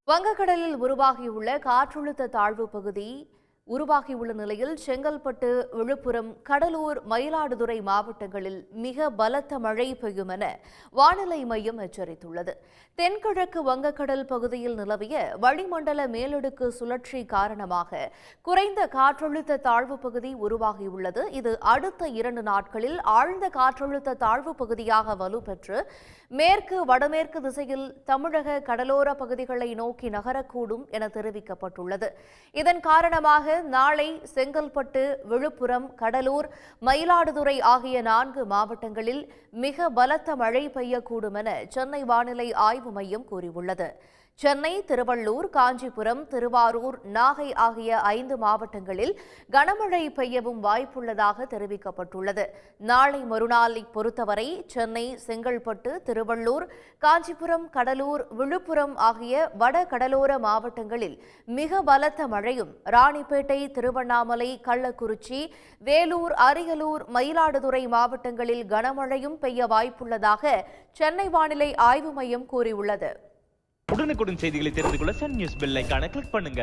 வங்கக்கடலில் உருவாகியுள்ள காற்றழுத்த தாழ்வு பகுதி உருவாகியுள்ள நிலையில் செங்கல்பட்டு, விழுப்புரம், கடலூர், மயிலாடுதுறை மாவட்டங்களில் மிக பலத்த மழை பெய்யும் என வானிலை மையம் எச்சரித்துள்ளது. தென்கிழக்கு வங்கக்கடல் பகுதியில் நிலவிய வளிமண்டல மேலடுக்கு சுழற்சி காரணமாக குறைந்த காற்றழுத்த தாழ்வு பகுதி உருவாகியுள்ளது. இது அடுத்த 2 நாட்களில் ஆழ்ந்த காற்றழுத்த தாழ்வு பகுதியாக வலுப்பெற்று மேற்கு வடமேற்கு திசையில் தமிழக கடலோர பகுதிகளை நோக்கி நகரக்கூடும் என தெரிவிக்கப்பட்டுள்ளது. இதன் காரணமாக நாளை செங்கல்பட்டு, விழுப்புரம், கடலூர், மயிலாடுதுறை ஆகிய 4 மாவட்டங்களில் மிக பலத்த மழை பெய்யக்கூடும் என சென்னை வானிலை ஆய்வு மையம் கூறியுள்ளது. சென்னை, திருவள்ளூர், காஞ்சிபுரம், திருவாரூர், நாகை ஆகிய 5 மாவட்டங்களில் கனமழை பெய்யவும் வாய்ப்புள்ளதாக தெரிவிக்கப்பட்டுள்ளது. நாளை மறுநாளை பொறுத்தவரை சென்னை, செங்கல்பட்டு, திருவள்ளூர், காஞ்சிபுரம், கடலூர், விழுப்புரம் ஆகிய வட கடலோர மாவட்டங்களில் மிக பலத்த மழையும், ராணிப்பேட்டை, திருவண்ணாமலை, கள்ளக்குறிச்சி, வேலூர், அரியலூர், மயிலாடுதுறை மாவட்டங்களில் கனமழையும் பெய்ய வாய்ப்புள்ளதாக சென்னை வானிலை ஆய்வு மையம் கூறியுள்ளது. உடனுக்குடன் செய்திகளை தெரிந்து கொள்ள சன் நியூஸ் பெல் ஐகானை கிளிக் பண்ணுங்க.